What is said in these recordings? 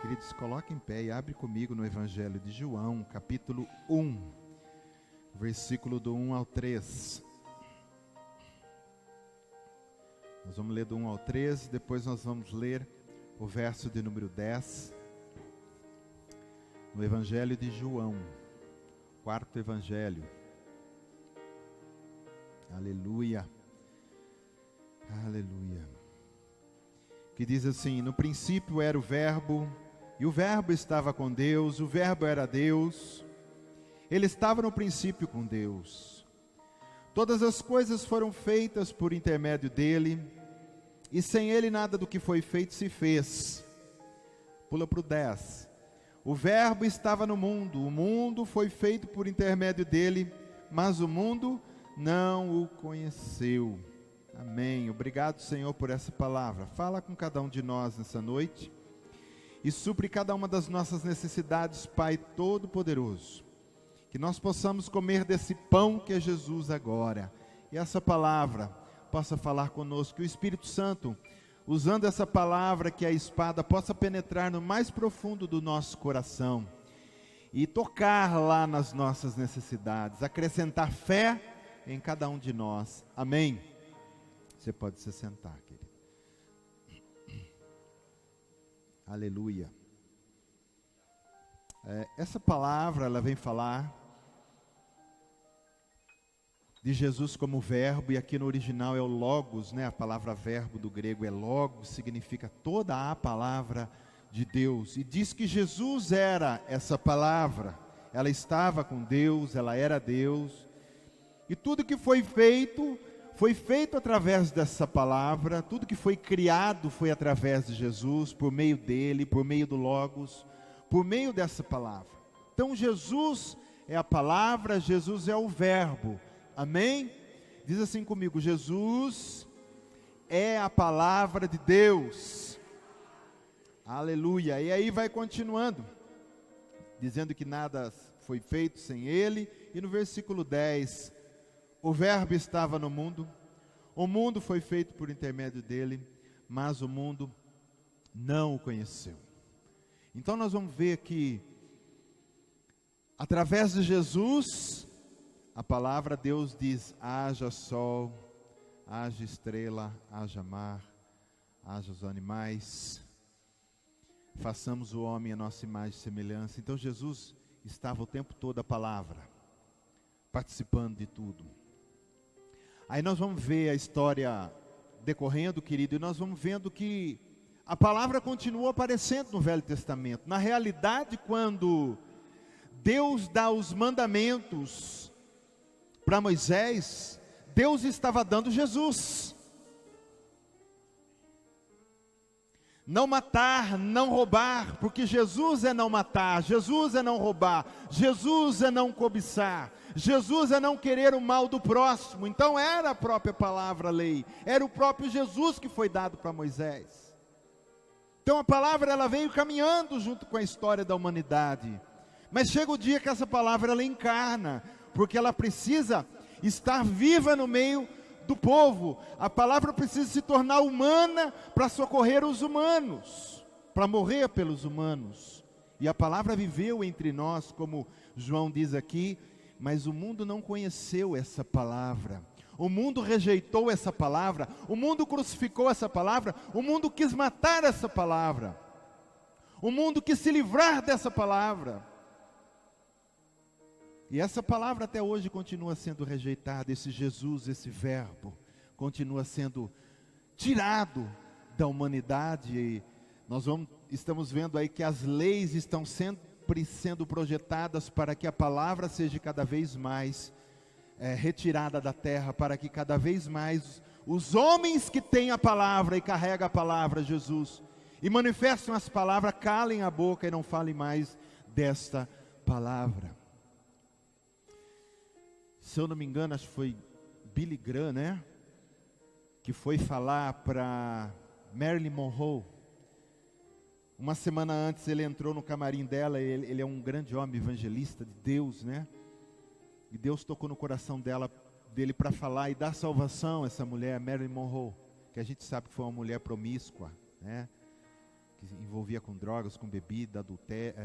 Queridos, coloquem em pé e abre comigo no Evangelho de João, capítulo 1, versículo do 1 ao 3. Nós vamos ler do 1 ao 3, depois nós vamos ler o verso de número 10, no Evangelho de João, quarto Evangelho. Aleluia, aleluia. Que diz assim: no princípio era o Verbo, e o Verbo estava com Deus, o Verbo era Deus, ele estava no princípio com Deus. Todas as coisas foram feitas por intermédio dele, e sem ele nada do que foi feito se fez. Pula para o 10. O Verbo estava no mundo, o mundo foi feito por intermédio dele, mas o mundo não o conheceu. Amém. Obrigado, Senhor, por essa palavra. Fala com cada um de nós nessa noite e supre cada uma das nossas necessidades, Pai Todo-Poderoso. Que nós possamos comer desse pão que é Jesus agora, e essa palavra possa falar conosco, que o Espírito Santo, usando essa palavra que é a espada, possa penetrar no mais profundo do nosso coração e tocar lá nas nossas necessidades, acrescentar fé em cada um de nós. Amém. Você pode se sentar, querido. Aleluia. Essa palavra, ela vem falar de Jesus como verbo, e aqui no original é o logos, né? A palavra verbo do grego é logos, significa toda a palavra de Deus. E diz que Jesus era essa palavra, ela estava com Deus, ela era Deus. E tudo que foi feito através dessa palavra, tudo que foi criado foi através de Jesus, por meio dele, por meio do logos, por meio dessa palavra. Então Jesus é a palavra, Jesus é o verbo. Amém? Diz assim comigo: Jesus é a palavra de Deus. Aleluia. E aí vai continuando, dizendo que nada foi feito sem ele. E no versículo 10, o verbo estava no mundo, o mundo foi feito por intermédio dele, mas o mundo não o conheceu. Então nós vamos ver que, através de Jesus, a palavra Deus diz: haja sol, haja estrela, haja mar, haja os animais, façamos o homem a nossa imagem e semelhança. Então Jesus estava o tempo todo a palavra, participando de tudo. Aí nós vamos ver a história decorrendo, querido, e nós vamos vendo que a palavra continua aparecendo no Velho Testamento. Na realidade, quando Deus dá os mandamentos para Moisés, Deus estava dando Jesus. Não matar, não roubar, porque Jesus é não matar, Jesus é não roubar, Jesus é não cobiçar, Jesus é não querer o mal do próximo. Então era a própria palavra, a lei, era o próprio Jesus que foi dado para Moisés. Então a palavra, ela veio caminhando junto com a história da humanidade, mas chega o dia que essa palavra, ela encarna, porque ela precisa estar viva no meio do povo. A palavra precisa se tornar humana para socorrer os humanos, para morrer pelos humanos. E a palavra viveu entre nós, como João diz aqui, mas o mundo não conheceu essa palavra. O mundo rejeitou essa palavra, o mundo crucificou essa palavra, o mundo quis matar essa palavra, o mundo quis se livrar dessa palavra. E essa palavra até hoje continua sendo rejeitada. Esse Jesus, esse verbo, continua sendo tirado da humanidade. E nós estamos vendo aí que as leis estão sempre sendo projetadas para que a palavra seja cada vez mais retirada da terra, para que cada vez mais os homens que têm a palavra e carregam a palavra, Jesus, e manifestam as palavras, calem a boca e não falem mais desta palavra. Se eu não me engano, acho que foi Billy Graham, né? Que foi falar para Marilyn Monroe. Uma semana antes ele entrou no camarim dela, ele é um grande homem evangelista de Deus, né? E Deus tocou no coração dele para falar e dar salvação a essa mulher, Marilyn Monroe, que a gente sabe que foi uma mulher promíscua, né? que se envolvia com drogas, com bebida, adultério,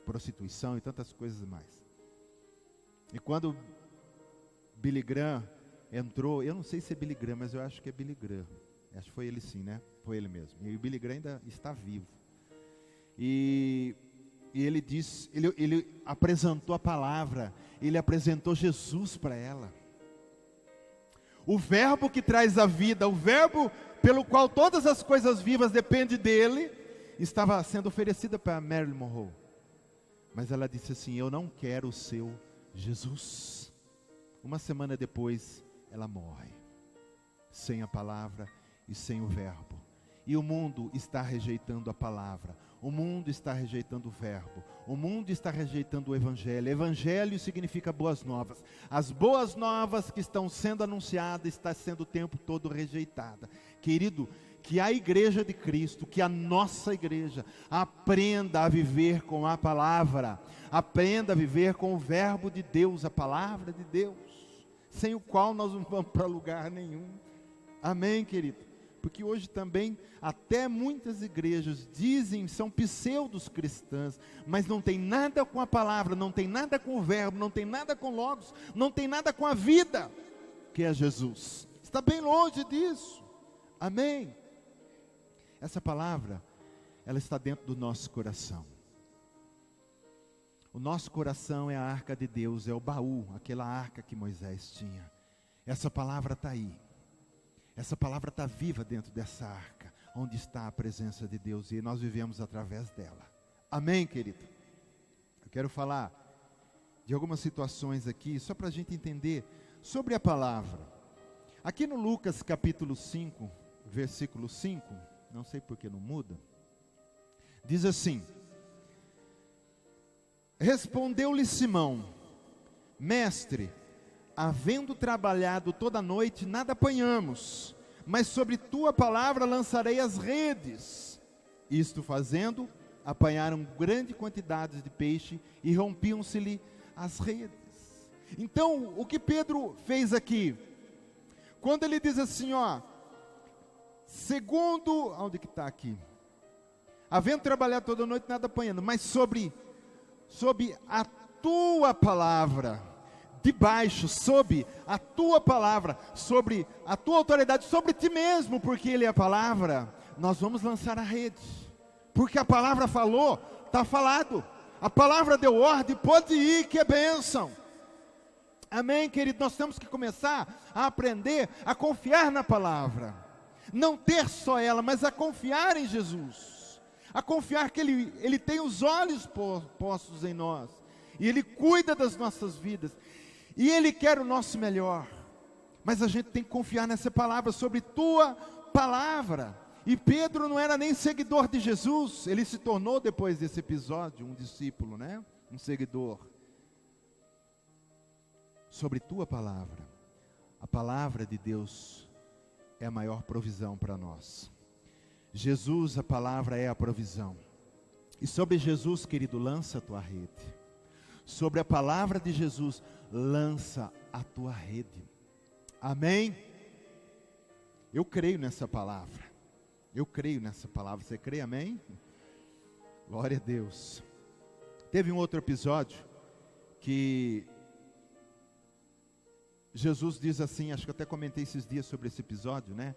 prostituição e tantas coisas mais. E quando Billy Graham entrou, eu não sei se é Billy Graham, mas eu acho que é Billy Graham. Acho que foi ele sim, né? Foi ele mesmo. E o Billy Graham ainda está vivo. E ele disse, ele apresentou a palavra, ele apresentou Jesus para ela. O verbo que traz a vida, o verbo pelo qual todas as coisas vivas dependem dele, estava sendo oferecida para Marilyn Monroe. Mas ela disse assim: eu não quero o seu Jesus. Uma semana depois, ela morre, sem a palavra e sem o verbo. E o mundo está rejeitando a palavra, o mundo está rejeitando o verbo, o mundo está rejeitando o evangelho. Evangelho significa boas novas. As boas novas que estão sendo anunciadas, está sendo o tempo todo rejeitada. Querido, que a igreja de Cristo, que a nossa igreja, aprenda a viver com a palavra, aprenda a viver com o verbo de Deus, a palavra de Deus, sem o qual nós não vamos para lugar nenhum. Amém, querido? Porque hoje também, até muitas igrejas dizem, são pseudos cristãs, mas não tem nada com a palavra, não tem nada com o verbo, não tem nada com logos, não tem nada com a vida, que é Jesus. Está bem longe disso. Amém? Essa palavra, ela está dentro do nosso coração. O nosso coração é a arca de Deus, é o baú, aquela arca que Moisés tinha. Essa palavra está aí. Essa palavra está viva dentro dessa arca, onde está a presença de Deus, e nós vivemos através dela. Amém, querido? Eu quero falar de algumas situações aqui, só para a gente entender sobre a palavra. Aqui no Lucas capítulo 5, versículo 5, não sei por que não muda, diz assim: respondeu-lhe Simão: mestre, havendo trabalhado toda a noite, nada apanhamos, mas sobre tua palavra lançarei as redes. Isto fazendo, apanharam grande quantidade de peixe e rompiam-se-lhe as redes. Então, o que Pedro fez aqui? Quando ele diz assim, segundo, onde que está aqui? Havendo trabalhado toda a noite, nada apanhando, mas sobre a tua palavra, debaixo, sob a tua palavra, sobre a tua autoridade, sobre ti mesmo, porque ele é a palavra, nós vamos lançar a rede, porque a palavra falou, está falado, a palavra deu ordem, pode ir, que é bênção. Amém, querido? Nós temos que começar a aprender a confiar na palavra, não ter só ela, mas a confiar em Jesus, a confiar que Ele tem os olhos postos em nós, e Ele cuida das nossas vidas, e Ele quer o nosso melhor, mas a gente tem que confiar nessa palavra, sobre tua palavra. E Pedro não era nem seguidor de Jesus, ele se tornou depois desse episódio um discípulo, né? Um seguidor. Sobre tua palavra, a palavra de Deus é a maior provisão para nós. Jesus, a palavra é a provisão. E sobre Jesus, querido, lança a tua rede. Sobre a palavra de Jesus, lança a tua rede. Amém? Eu creio nessa palavra. Eu creio nessa palavra. Você crê, amém? Glória a Deus. Teve um outro episódio que Jesus diz assim, acho que eu até comentei esses dias sobre esse episódio, né?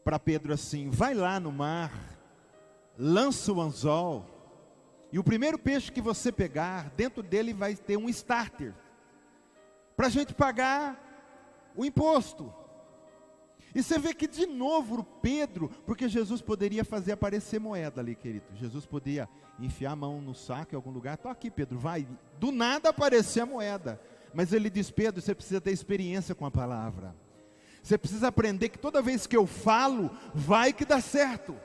Para Pedro assim: vai lá no mar, lança o anzol, e o primeiro peixe que você pegar, dentro dele vai ter um starter, para a gente pagar o imposto. E você vê que de novo Pedro, porque Jesus poderia fazer aparecer moeda ali, querido. Jesus podia enfiar a mão no saco em algum lugar. Estou aqui, Pedro, vai. Do nada aparecer a moeda. Mas ele diz: Pedro, você precisa ter experiência com a palavra. Você precisa aprender que toda vez que eu falo, vai que dá certo.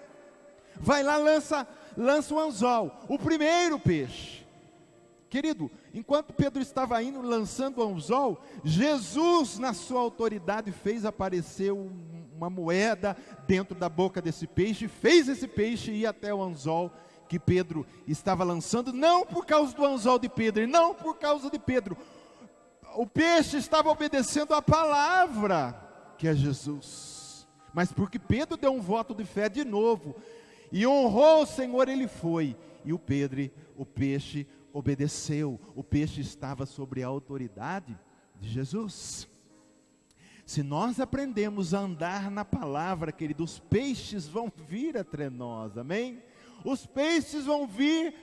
Vai lá, lança o anzol, o primeiro peixe. Querido, enquanto Pedro estava indo, lançando o anzol, Jesus, na sua autoridade, fez aparecer uma moeda dentro da boca desse peixe, fez esse peixe ir até o anzol que Pedro estava lançando, não por causa do anzol de Pedro, e não por causa de Pedro. O peixe estava obedecendo a palavra, que é Jesus, mas porque Pedro deu um voto de fé de novo. E honrou o Senhor, ele foi. E o peixe obedeceu. O peixe estava sobre a autoridade de Jesus. Se nós aprendemos a andar na palavra, querido, os peixes vão vir entre nós, amém? Os peixes vão vir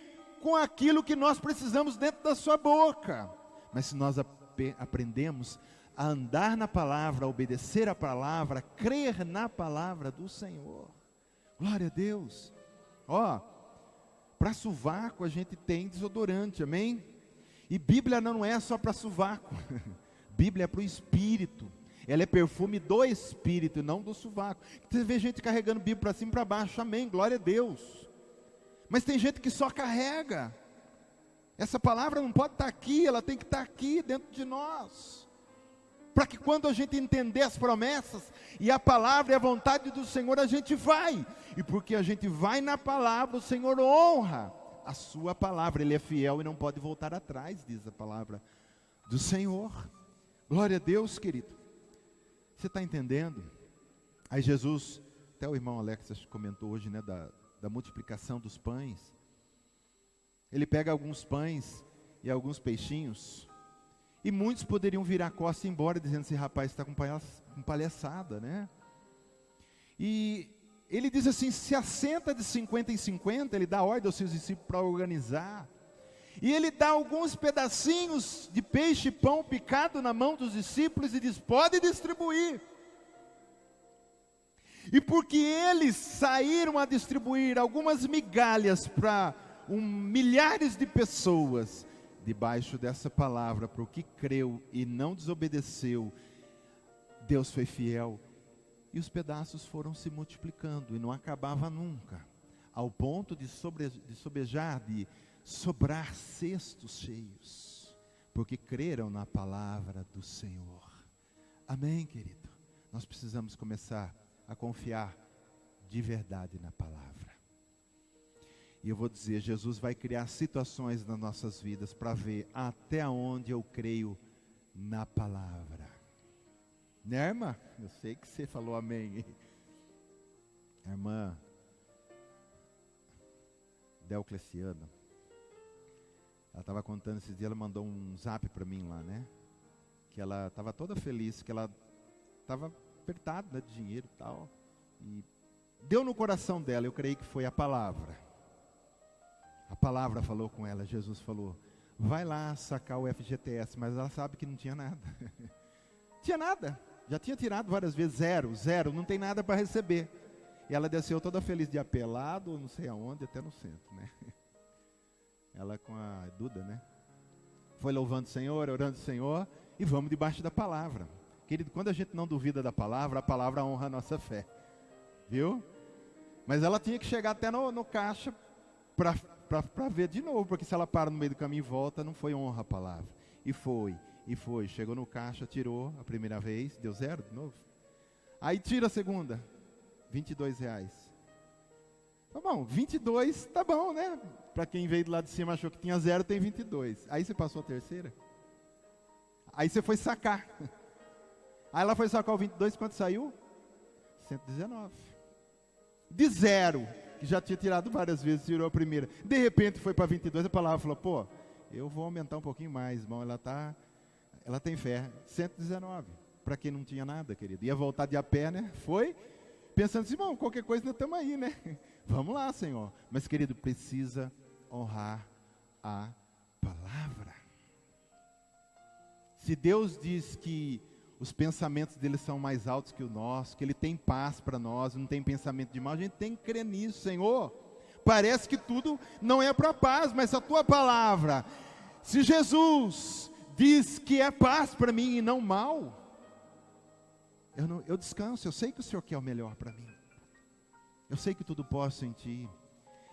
com aquilo que nós precisamos dentro da sua boca. Mas se nós aprendemos a andar na palavra, a obedecer a palavra, a crer na palavra do Senhor, glória a Deus. Para sovaco a gente tem desodorante, amém? E Bíblia não é só para sovaco, Bíblia é para o Espírito. Ela é perfume do Espírito e não do sovaco. Você vê gente carregando Bíblia para cima e para baixo, amém, glória a Deus. Mas tem gente que só carrega. Essa palavra não pode estar aqui, ela tem que estar aqui dentro de nós. Para que quando a gente entender as promessas, e a palavra e a vontade do Senhor, a gente vai. E porque a gente vai na palavra, o Senhor honra a sua palavra. Ele é fiel e não pode voltar atrás, diz a palavra do Senhor. Glória a Deus, querido. Você está entendendo? Aí Jesus, até o irmão Alex comentou hoje, né, da multiplicação dos pães. Ele pega alguns pães e alguns peixinhos, e muitos poderiam virar a costa e ir embora, dizendo, esse rapaz está com palhaçada, né? E ele diz assim, se assenta de 50 em 50, ele dá ordem aos seus discípulos para organizar. E ele dá alguns pedacinhos de peixe e pão picado na mão dos discípulos e diz, pode distribuir. E porque eles saíram a distribuir algumas migalhas para milhares de pessoas, debaixo dessa palavra, para o que creu e não desobedeceu, Deus foi fiel. E os pedaços foram se multiplicando e não acabava nunca, ao ponto de sobejar, de sobrar cestos cheios, porque creram na palavra do Senhor. Amém, querido? Nós precisamos começar a confiar de verdade na palavra. E eu vou dizer, Jesus vai criar situações nas nossas vidas para ver até onde eu creio na palavra. Né, irmã? Eu sei que você falou amém. A irmã Delcleciana, ela estava contando esses dias, ela mandou um zap para mim lá, né? Que ela estava toda feliz, que ela estava apertada, né, de dinheiro e tal. E deu no coração dela, eu creio que foi a palavra. A palavra falou com ela, Jesus falou, vai lá sacar o FGTS, mas ela sabe que não tinha nada. Tinha nada, já tinha tirado várias vezes, zero, não tem nada para receber. E ela desceu toda feliz de apelado, não sei aonde, até no centro, né? Ela com a Duda, né? Foi louvando o Senhor, orando o Senhor, e vamos debaixo da palavra. Querido, quando a gente não duvida da palavra, a palavra honra a nossa fé. Viu? Mas ela tinha que chegar até no caixa para ver de novo, porque se ela para no meio do caminho e volta, não foi honra a palavra. E foi. Chegou no caixa, tirou a primeira vez, deu 0 de novo. Aí tira a segunda, R$22. Tá bom, 22 tá bom, né? Para quem veio do lado de cima achou que tinha 0, tem 22. Aí você passou a terceira. Aí você foi sacar. Aí ela foi sacar o 22, quanto saiu? 119. De 0, que já tinha tirado várias vezes, tirou a primeira. De repente foi para 22, a palavra falou, pô, eu vou aumentar um pouquinho mais, irmão. Ela tem fé. 119. Para quem não tinha nada, querido. Ia voltar de a pé, né? Foi pensando assim, bom, qualquer coisa nós estamos aí, né? Vamos lá, Senhor. Mas, querido, precisa honrar a palavra. Se Deus diz que os pensamentos dele são mais altos que o nosso, que ele tem paz para nós, não tem pensamento de mal, a gente tem que crer nisso, Senhor. Parece que tudo não é para paz, mas a tua palavra, se Jesus diz que é paz para mim e não mal, eu descanso, eu sei que o Senhor quer o melhor para mim. Eu sei que tudo posso em Ti.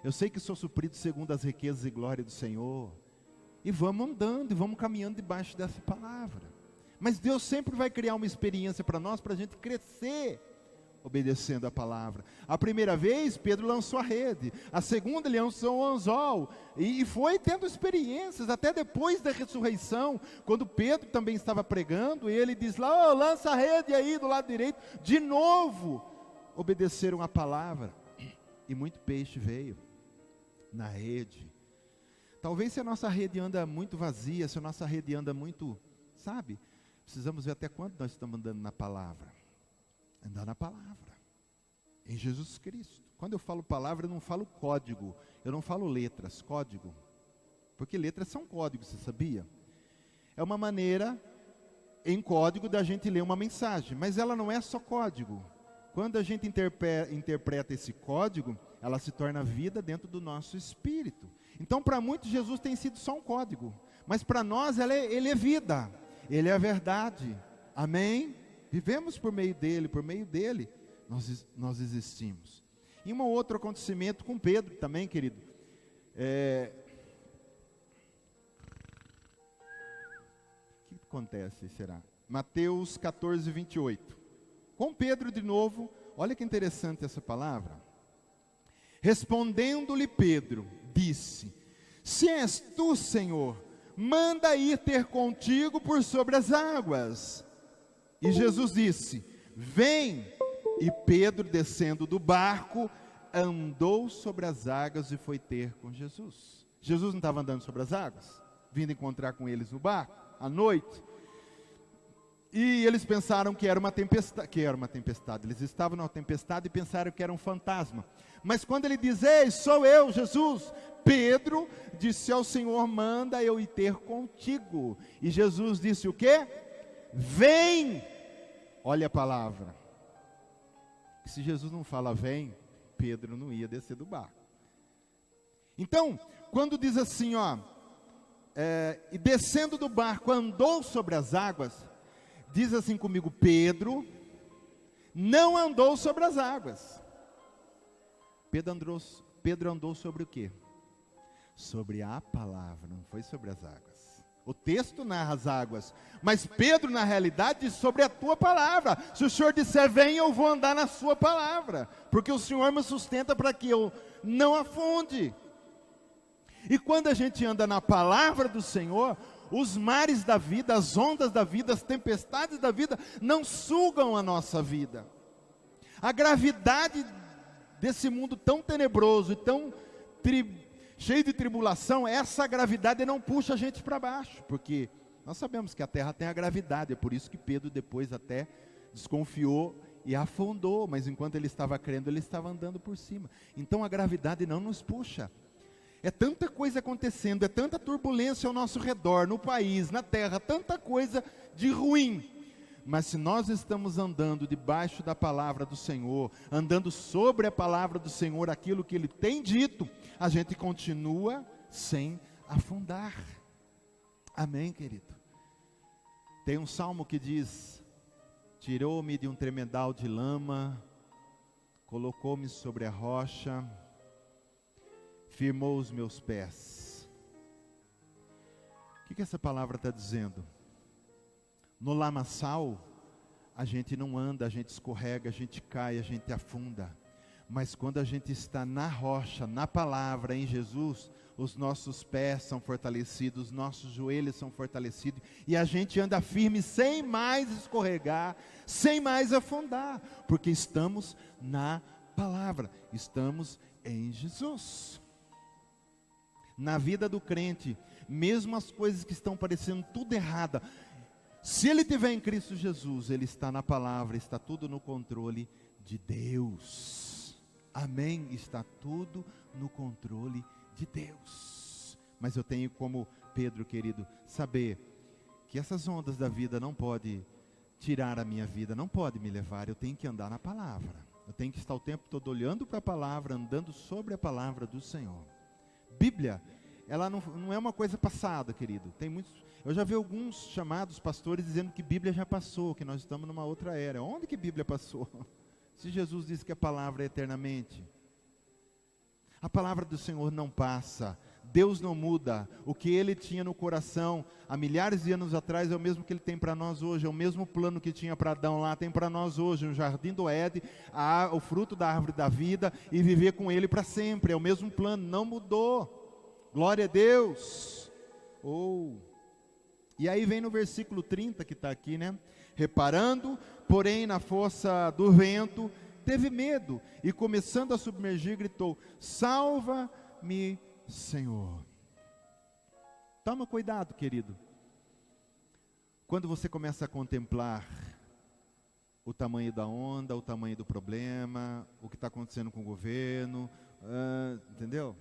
Eu sei que sou suprido segundo as riquezas e glória do Senhor. E vamos andando, e vamos caminhando debaixo dessa palavra. Mas Deus sempre vai criar uma experiência para nós, para a gente crescer, obedecendo a palavra. A primeira vez, Pedro lançou a rede. A segunda, ele lançou o anzol. E foi tendo experiências, até depois da ressurreição, quando Pedro também estava pregando, e ele diz lá, lança a rede aí do lado direito. De novo, obedeceram a palavra. E muito peixe veio na rede. Talvez se a nossa rede anda muito vazia, se a nossa rede anda muito, sabe? Precisamos ver até quando nós estamos andando na palavra. Andar na palavra. Em Jesus Cristo. Quando eu falo palavra, eu não falo código. Eu não falo letras, código. Porque letras são códigos, você sabia? É uma maneira em código da gente ler uma mensagem. Mas ela não é só código. Quando a gente interpreta esse código, ela se torna vida dentro do nosso espírito. Então, para muitos, Jesus tem sido só um código. Mas para nós, ele é vida. Ele é a verdade. Amém? Vivemos por meio dele, nós existimos. E um outro acontecimento com Pedro também, querido. O que acontece, será? Mateus 14, 28. Com Pedro de novo, olha que interessante essa palavra. Respondendo-lhe Pedro, disse: se és tu, Senhor, manda ir ter contigo por sobre as águas. E Jesus disse: vem. E Pedro, descendo do barco, andou sobre as águas e foi ter com Jesus. Jesus não estava andando sobre as águas? Vindo encontrar com eles no barco, à noite. E eles pensaram que era uma tempestade. Eles estavam numa tempestade e pensaram que era um fantasma. Mas quando ele diz: ei, sou eu, Jesus, Pedro disse ao Senhor: manda eu ir ter contigo. E Jesus disse o quê? Vem. Olha a palavra. Se Jesus não fala vem, Pedro não ia descer do barco. Então, quando diz assim, e descendo do barco andou sobre as águas, diz assim comigo: Pedro não andou sobre as águas. Pedro andou sobre o quê? Sobre a palavra, não foi sobre as águas. O texto narra as águas, mas Pedro na realidade diz sobre a tua palavra. Se o Senhor disser vem, eu vou andar na sua palavra, porque o Senhor me sustenta para que eu não afunde. E quando a gente anda na palavra do Senhor, os mares da vida, as ondas da vida, as tempestades da vida não sugam a nossa vida. A gravidade desse mundo tão tenebroso e tão cheio de tribulação, essa gravidade não puxa a gente para baixo, porque nós sabemos que a terra tem a gravidade. É por isso que Pedro depois até desconfiou e afundou, mas enquanto ele estava crendo, ele estava andando por cima. Então a gravidade não nos puxa. É tanta coisa acontecendo, é tanta turbulência ao nosso redor, no país, na terra, tanta coisa de ruim. Mas se nós estamos andando debaixo da palavra do Senhor, andando sobre a palavra do Senhor, aquilo que Ele tem dito, a gente continua sem afundar. Amém, querido? Tem um salmo que diz: tirou-me de um tremedal de lama, colocou-me sobre a rocha, firmou os meus pés. O que essa palavra está dizendo? No lamaçal, a gente não anda, a gente escorrega, a gente cai, a gente afunda. Mas quando a gente está na rocha, na palavra, em Jesus, os nossos pés são fortalecidos, os nossos joelhos são fortalecidos, e a gente anda firme sem mais escorregar, sem mais afundar, porque estamos na palavra, estamos em Jesus. Na vida do crente, mesmo as coisas que estão parecendo tudo errada, se ele estiver em Cristo Jesus, ele está na palavra, está tudo no controle de Deus. Amém? Está tudo no controle de Deus. Mas eu tenho como Pedro, querido, saber que essas ondas da vida não podem tirar a minha vida, não podem me levar. Eu tenho que andar na palavra. Eu tenho que estar o tempo todo olhando para a palavra, andando sobre a palavra do Senhor. Bíblia, ela não é uma coisa passada, querido. Eu já vi alguns chamados pastores dizendo que Bíblia já passou, que nós estamos numa outra era. Onde que Bíblia passou? Se Jesus disse que a palavra é eternamente. A palavra do Senhor não passa. Deus não muda. O que Ele tinha no coração há milhares de anos atrás é o mesmo que Ele tem para nós hoje. É o mesmo plano que tinha para Adão lá, tem para nós hoje. No jardim do Éden, o fruto da árvore da vida e viver com Ele para sempre. É o mesmo plano, não mudou. Glória a Deus. E aí vem no versículo 30 que está aqui, né? Reparando, porém, na força do vento, teve medo e, começando a submergir, gritou: salva-me, Senhor. Toma cuidado, querido. Quando você começa a contemplar o tamanho da onda, o tamanho do problema, o que está acontecendo com o governo, entendeu?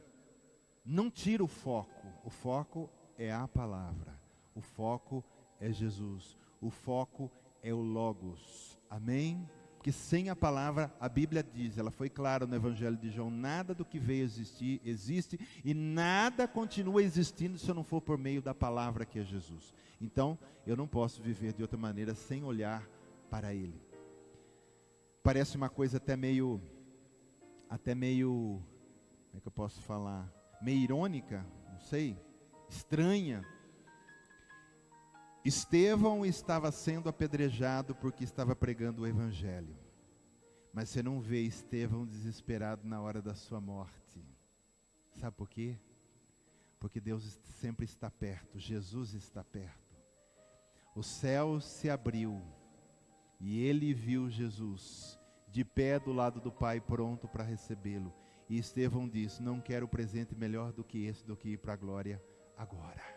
Não tira o foco é a palavra, o foco é Jesus, o foco é o Logos, amém? Porque sem a palavra, a Bíblia diz, ela foi clara no Evangelho de João, nada do que veio existir, existe, e nada continua existindo se eu não for por meio da palavra que é Jesus. Então, eu não posso viver de outra maneira sem olhar para Ele. Parece uma coisa até meio, como é que eu posso falar? Meio irônica, não sei, estranha. Estevão estava sendo apedrejado porque estava pregando o Evangelho. Mas você não vê Estevão desesperado na hora da sua morte. Sabe por quê? Porque Deus sempre está perto, Jesus está perto. O céu se abriu e ele viu Jesus de pé do lado do Pai, pronto para recebê-lo. E Estevão disse: não quero presente melhor do que esse, do que ir para a glória agora.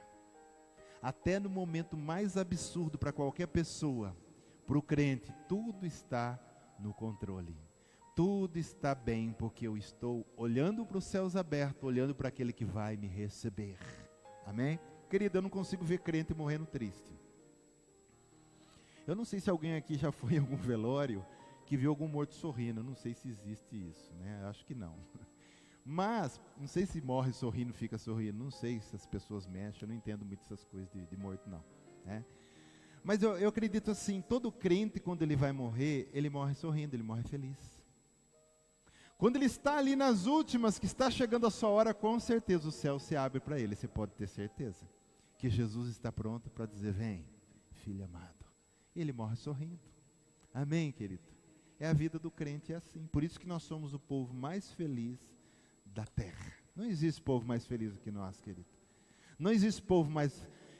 Até no momento mais absurdo para qualquer pessoa, para o crente, tudo está no controle. Tudo está bem, porque eu estou olhando para os céus abertos, olhando para aquele que vai me receber. Amém? Querido, eu não consigo ver crente morrendo triste. Eu não sei se alguém aqui já foi em algum velório que viu algum morto sorrindo. Eu não sei se existe isso, né? Acho que não. Mas, não sei se morre sorrindo, fica sorrindo. Não sei se as pessoas mexem. Eu não entendo muito essas coisas de morto, não, né? Mas eu acredito assim, todo crente, quando ele vai morrer, ele morre sorrindo, ele morre feliz. Quando ele está ali nas últimas, que está chegando a sua hora, com certeza o céu se abre para ele. Você pode ter certeza que Jesus está pronto para dizer: vem, filho amado. Ele morre sorrindo. Amém, querido? É a vida do crente, é assim. Por isso que nós somos o povo mais feliz da terra. Não existe povo mais feliz do que nós, querido. Não existe povo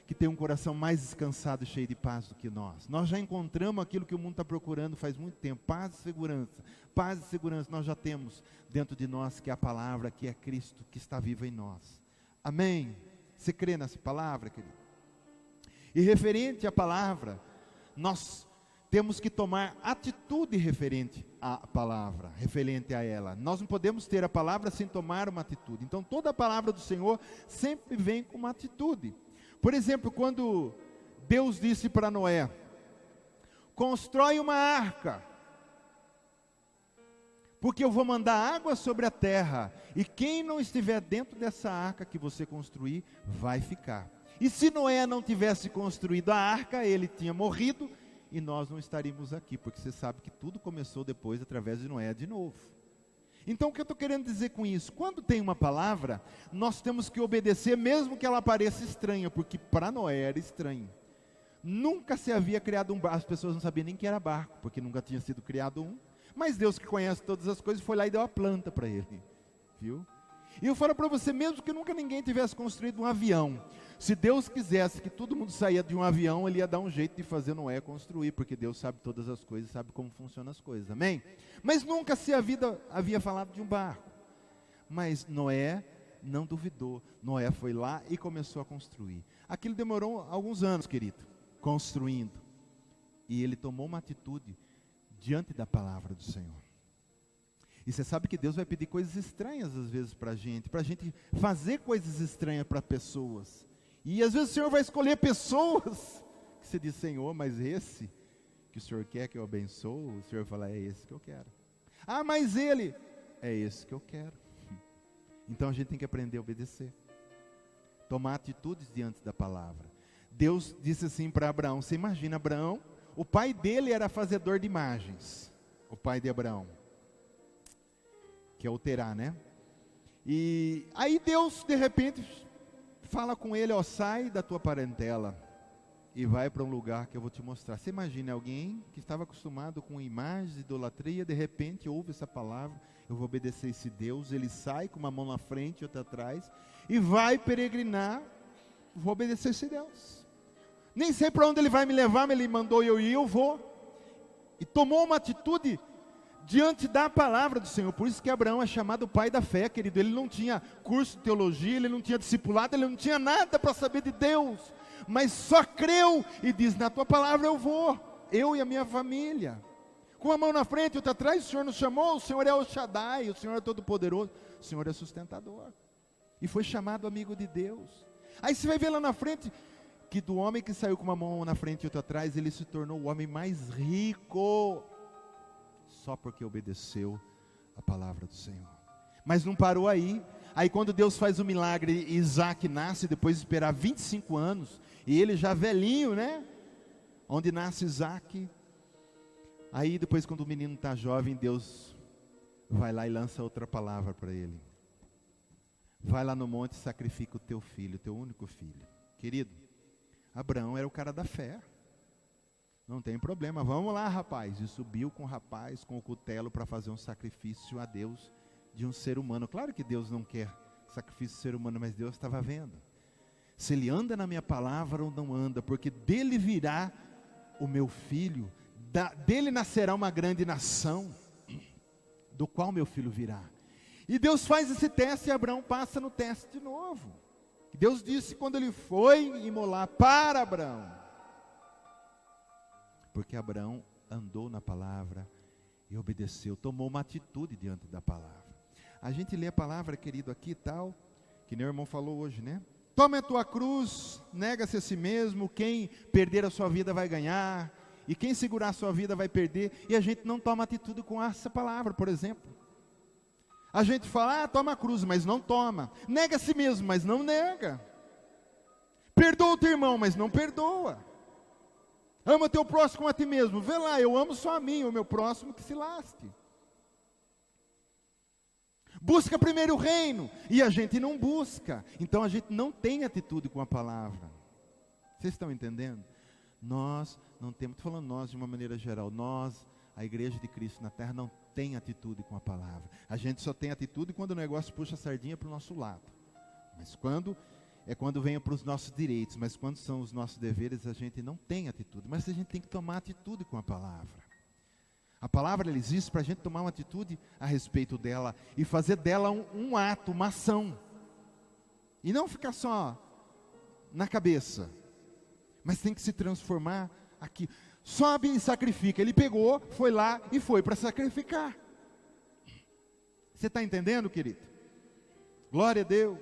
que tem um coração mais descansado e cheio de paz do que nós. Nós já encontramos aquilo que o mundo está procurando faz muito tempo: paz e segurança. Paz e segurança nós já temos dentro de nós, que é a palavra, que é Cristo, que está vivo em nós. Amém? Você crê nessa palavra, querido? E referente à palavra, nós temos que tomar atitude referente à palavra, referente a ela. Nós não podemos ter a palavra sem tomar uma atitude. Então toda a palavra do Senhor sempre vem com uma atitude. Por exemplo, quando Deus disse para Noé: constrói uma arca, porque eu vou mandar água sobre a terra, e quem não estiver dentro dessa arca que você construir, vai ficar. E se Noé não tivesse construído a arca, ele tinha morrido, e nós não estaríamos aqui, porque você sabe que tudo começou depois através de Noé de novo. Então o que eu estou querendo dizer com isso? Quando tem uma palavra, nós temos que obedecer, mesmo que ela pareça estranha, porque para Noé era estranho. Nunca se havia criado um barco, as pessoas não sabiam nem que era barco, porque nunca tinha sido criado um. Mas Deus, que conhece todas as coisas, foi lá e deu a planta para ele, viu? E eu falo para você, mesmo que nunca ninguém tivesse construído um avião, se Deus quisesse que todo mundo saia de um avião, Ele ia dar um jeito de fazer Noé construir, porque Deus sabe todas as coisas, sabe como funcionam as coisas, amém? Mas nunca se havia falado de um barco. Mas Noé não duvidou, Noé foi lá e começou a construir. Aquilo demorou alguns anos, querido, construindo. E ele tomou uma atitude diante da palavra do Senhor. E você sabe que Deus vai pedir coisas estranhas às vezes para a gente fazer coisas estranhas para pessoas. E às vezes o Senhor vai escolher pessoas que você diz: Senhor, mas esse que o Senhor quer que eu abençoe, o Senhor fala: é esse que eu quero. Ah, mas ele, é esse que eu quero. Então a gente tem que aprender a obedecer, tomar atitudes diante da palavra. Deus disse assim para Abraão, você imagina Abraão, o pai dele era fazedor de imagens, o pai de Abraão, que é o Terá, né? E aí Deus de repente fala com ele: ó, sai da tua parentela e vai para um lugar que eu vou te mostrar. Você imagina alguém que estava acostumado com imagens, idolatria, de repente ouve essa palavra: eu vou obedecer esse Deus. Ele sai com uma mão na frente e outra atrás e vai peregrinar. Vou obedecer esse Deus. Nem sei para onde ele vai me levar, mas ele mandou eu ir, eu vou. E tomou uma atitude diante da palavra do Senhor. Por isso que Abraão é chamado pai da fé, querido. Ele não tinha curso de teologia, ele não tinha discipulado, ele não tinha nada para saber de Deus, mas só creu e diz: na tua palavra eu vou, eu e a minha família. Com a mão na frente e outra atrás, o Senhor nos chamou, o Senhor é o Shaddai, o Senhor é todo-poderoso, o Senhor é sustentador. E foi chamado amigo de Deus. Aí você vai ver lá na frente, que do homem que saiu com uma mão na frente e outra atrás, ele se tornou o homem mais rico, só porque obedeceu a palavra do Senhor. Mas não parou aí. Aí quando Deus faz o milagre, Isaac nasce, depois de esperar 25 anos, e ele já velhinho, né? Onde nasce Isaac. Aí depois, quando o menino está jovem, Deus vai lá e lança outra palavra para ele. Vai lá no monte e sacrifica o teu filho, o teu único filho. Querido, Abraão era o cara da fé. Não tem problema, vamos lá, rapaz. E subiu com o rapaz, com o cutelo, para fazer um sacrifício a Deus de um ser humano. Claro que Deus não quer sacrifício de ser humano, mas Deus estava vendo. Se ele anda na minha palavra ou não anda, porque dele virá o meu filho, dele nascerá uma grande nação, do qual meu filho virá. E Deus faz esse teste e Abraão passa no teste de novo. Deus disse quando ele foi imolar para Abraão, porque Abraão andou na palavra e obedeceu, tomou uma atitude diante da palavra. A gente lê a palavra, querido, aqui e tal, que nem o irmão falou hoje, né? Toma a tua cruz, nega-se a si mesmo, quem perder a sua vida vai ganhar, e quem segurar a sua vida vai perder, e a gente não toma atitude com essa palavra, por exemplo. A gente fala, toma a cruz, mas não toma. Nega a si mesmo, mas não nega. Perdoa o teu irmão, mas não perdoa. Ama teu próximo como a ti mesmo. Vê lá, eu amo só a mim, o meu próximo que se lasque. Busca primeiro o reino, e a gente não busca. Então a gente não tem atitude com a palavra. Vocês estão entendendo? Nós não temos, estou falando nós de uma maneira geral, nós, a igreja de Cristo na terra, não tem atitude com a palavra. A gente só tem atitude quando o negócio puxa a sardinha para o nosso lado. Mas quando vem para os nossos direitos, mas quando são os nossos deveres, a gente não tem atitude. Mas a gente tem que tomar atitude com a palavra. A palavra ela existe para a gente tomar uma atitude a respeito dela e fazer dela um ato, uma ação. E não ficar só na cabeça, mas tem que se transformar aqui. Sobe e sacrifica. Ele pegou, foi lá e foi para sacrificar. Você está entendendo, querido? Glória a Deus.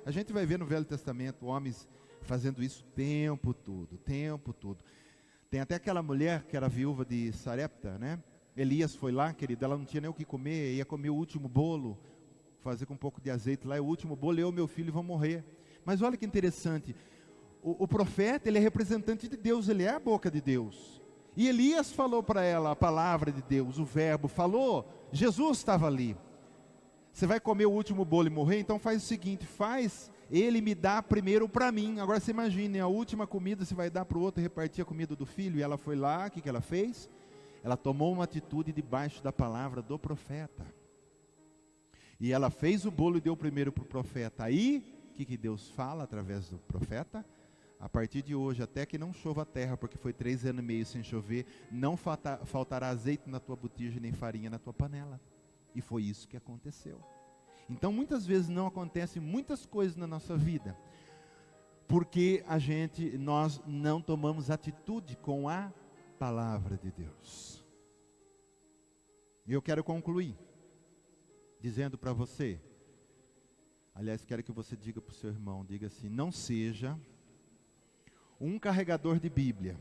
A gente vai ver no Velho Testamento homens fazendo isso o tempo todo, tempo todo. Tem até aquela mulher que era viúva de Sarepta, né? Elias foi lá, querido, ela não tinha nem o que comer, ia comer o último bolo, fazer com um pouco de azeite lá, o último bolo, eu e meu filho vão morrer. Mas olha que interessante, o profeta, ele é representante de Deus, ele é a boca de Deus. E Elias falou para ela a palavra de Deus, o verbo, falou, Jesus estava ali. Você vai comer o último bolo e morrer? Então faz o seguinte, ele me dá primeiro para mim. Agora você imagine, a última comida você vai dar para o outro, repartir a comida do filho. E ela foi lá, o que ela fez? Ela tomou uma atitude debaixo da palavra do profeta. E ela fez o bolo e deu primeiro para o profeta. Aí, o que Deus fala através do profeta? A partir de hoje, até que não chova a terra, porque foi 3 anos e meio sem chover, não faltará azeite na tua botija, nem farinha na tua panela. E foi isso que aconteceu. Então, muitas vezes não acontecem muitas coisas na nossa vida, porque nós não tomamos atitude com a palavra de Deus. E eu quero concluir, dizendo para você, aliás, quero que você diga para o seu irmão, diga assim, não seja um carregador de Bíblia.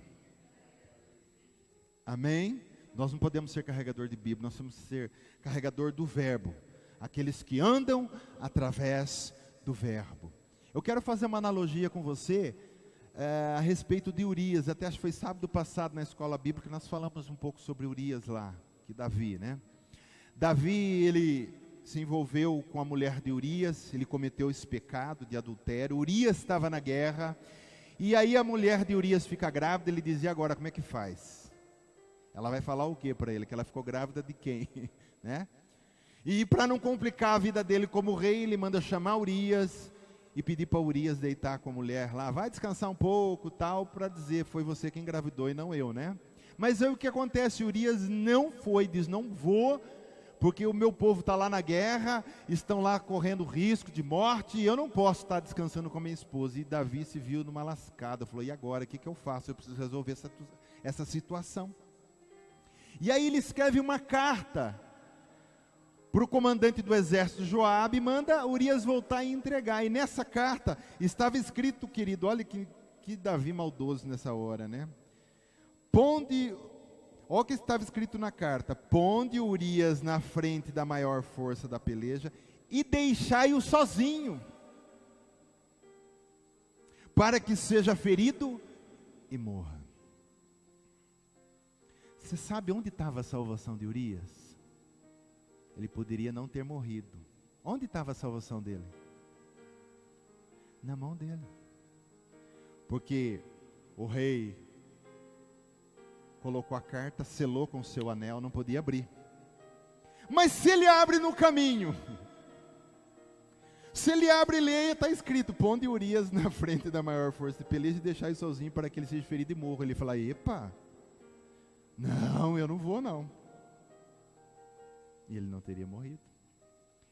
Amém? Nós não podemos ser carregador de Bíblia, nós temos que ser carregador do verbo. Aqueles que andam através do verbo. Eu quero fazer uma analogia com você a respeito de Urias. Até acho que foi sábado passado na escola bíblica, nós falamos um pouco sobre Urias lá, que Davi, né? Davi, ele se envolveu com a mulher de Urias, ele cometeu esse pecado de adultério. Urias estava na guerra, e aí a mulher de Urias fica grávida, ele dizia, agora como é que faz? Ela vai falar o que para ele? Que ela ficou grávida de quem? Né? E para não complicar a vida dele como rei, ele manda chamar Urias e pedir para Urias deitar com a mulher lá, vai descansar um pouco, tal, para dizer, foi você que engravidou e não eu, né? Mas aí o que acontece? Urias não foi, diz, não vou, porque o meu povo está lá na guerra, estão lá correndo risco de morte, e eu não posso estar descansando com a minha esposa. E Davi se viu numa lascada, falou, e agora, o que eu faço? Eu preciso resolver essa situação. E aí ele escreve uma carta para o comandante do exército Joabe, e manda Urias voltar e entregar. E nessa carta estava escrito, querido, olha que Davi maldoso nessa hora, né? Olha o que estava escrito na carta: ponde Urias na frente da maior força da peleja e deixai-o sozinho, para que seja ferido e morra. Você sabe onde estava a salvação de Urias? Ele poderia não ter morrido. Onde estava a salvação dele? Na mão dele. Porque o rei colocou a carta, selou com o seu anel, não podia abrir. Mas se ele abre no caminho, se ele abre e lê, está escrito: ponde Urias na frente da maior força de peleja e deixar ele sozinho para que ele seja ferido e morra. Ele fala: epa, não, eu não vou não. E ele não teria morrido.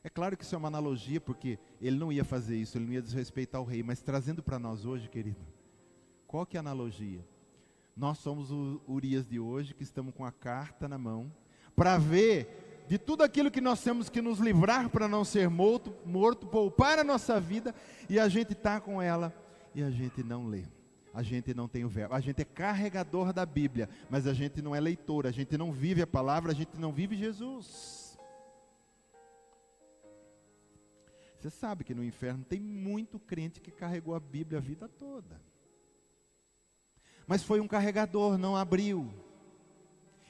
É claro que isso é uma analogia, porque ele não ia fazer isso, ele não ia desrespeitar o rei. Mas trazendo para nós hoje, querido, qual que é a analogia? Nós somos o Urias de hoje, que estamos com a carta na mão, para ver de tudo aquilo que nós temos que nos livrar para não ser morto, poupar a nossa vida, e a gente está com ela, e a gente não lê, a gente não tem o verbo, a gente é carregador da Bíblia, mas a gente não é leitor, a gente não vive a palavra, a gente não vive Jesus. Você sabe que no inferno tem muito crente que carregou a Bíblia a vida toda, mas foi um carregador, não abriu,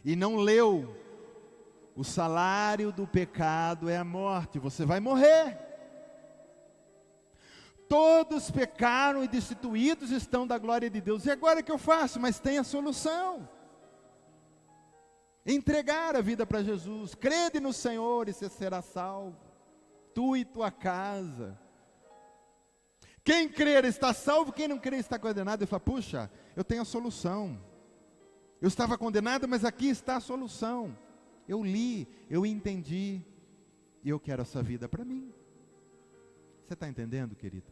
e não leu. O salário do pecado é a morte, você vai morrer. Todos pecaram e destituídos estão da glória de Deus. E agora o que eu faço? Mas tem a solução: entregar a vida para Jesus. Crede no Senhor e você será salvo, tu e tua casa. Quem crer está salvo, quem não crer está condenado. Eu falo: puxa, eu tenho a solução. Eu estava condenado, mas aqui está a solução. Eu li, eu entendi, e eu quero essa vida para mim. Você está entendendo, querido?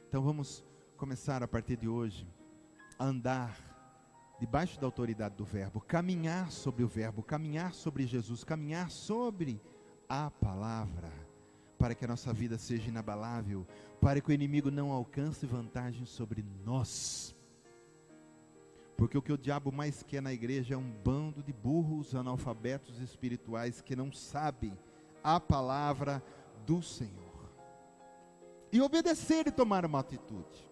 Então vamos começar a partir de hoje a andar debaixo da autoridade do verbo, caminhar sobre o verbo, caminhar sobre Jesus, caminhar sobre a palavra, para que a nossa vida seja inabalável, para que o inimigo não alcance vantagem sobre nós. Porque o que o diabo mais quer na igreja é um bando de burros analfabetos espirituais que não sabem a palavra do Senhor. E obedecer e tomar uma atitude.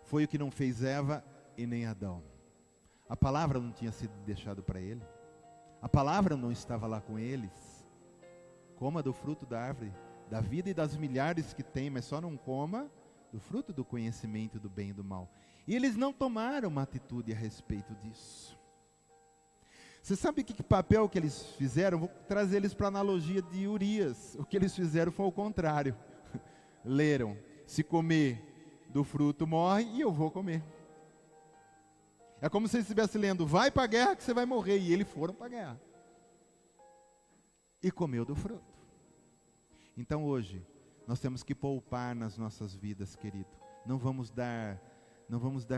Foi o que não fez Eva e nem Adão. A palavra não tinha sido deixada para ele. A palavra não estava lá com eles. Coma do fruto da árvore da vida e das milhares que tem, mas só não coma do fruto do conhecimento do bem e do mal. E eles não tomaram uma atitude a respeito disso. Você sabe que papel que eles fizeram? Vou trazer eles para a analogia de Urias. O que eles fizeram foi o contrário. Leram: se comer do fruto morre, e eu vou comer. É como se eles estivessem lendo: vai para a guerra que você vai morrer. E eles foram para a guerra. E comeu do fruto. Então hoje, nós temos que poupar nas nossas vidas, querido. Não vamos dar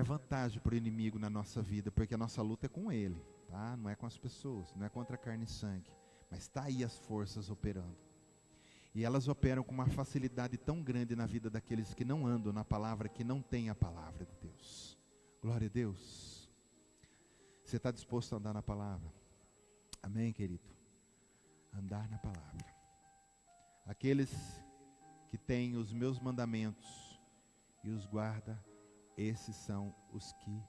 vantagem para o inimigo na nossa vida, porque a nossa luta é com ele, tá? Não é com as pessoas, não é contra carne e sangue, mas está aí as forças operando, e elas operam com uma facilidade tão grande na vida daqueles que não andam na palavra, que não têm a palavra de Deus. Glória a Deus. Você está disposto a andar na palavra? Amém, querido? Andar na palavra. Aqueles que têm os meus mandamentos e os guarda, esses são os que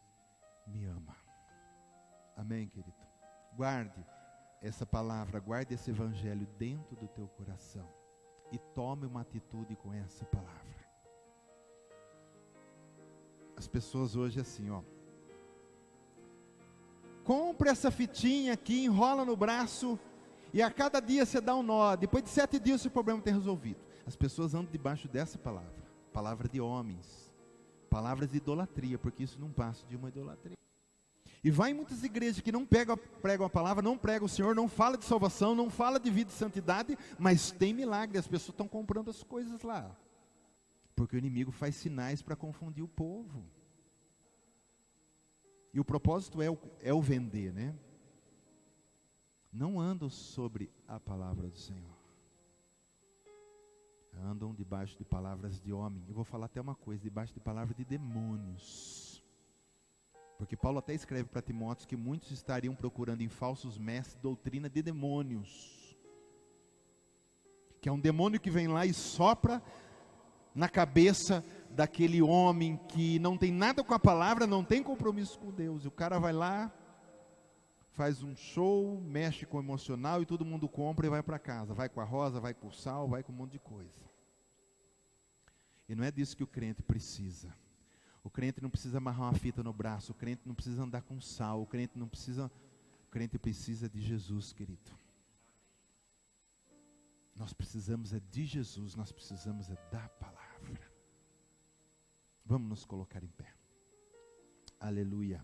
me amam. Amém, querido? Guarde essa palavra, guarde esse evangelho dentro do teu coração e tome uma atitude com essa palavra. As pessoas hoje assim, ó, compra essa fitinha aqui, enrola no braço e a cada dia você dá um nó. Depois de 7 dias o seu problema tem resolvido. As pessoas andam debaixo dessa palavra, palavra de homens, palavras de idolatria, porque isso não passa de uma idolatria. E vai em muitas igrejas que não pregam a palavra, não pregam o Senhor, não fala de salvação, não fala de vida e santidade, mas tem milagre, as pessoas estão comprando as coisas lá. Porque o inimigo faz sinais para confundir o povo. E o propósito é o vender, né? Não andam sobre a palavra do Senhor. Andam debaixo de palavras de homem. Eu vou falar até uma coisa, debaixo de palavras de demônios. Porque Paulo até escreve para Timóteo que muitos estariam procurando em falsos mestres doutrina de demônios. Que é um demônio que vem lá e sopra na cabeça daquele homem que não tem nada com a palavra, não tem compromisso com Deus. E o cara vai lá, faz um show, mexe com o emocional e todo mundo compra e vai para casa. Vai com a rosa, vai com o sal, vai com um monte de coisa. E não é disso que o crente precisa. O crente não precisa amarrar uma fita no braço, o crente não precisa andar com sal, o crente precisa de Jesus, querido. Nós precisamos de Jesus, nós precisamos da palavra. Vamos nos colocar em pé. Aleluia.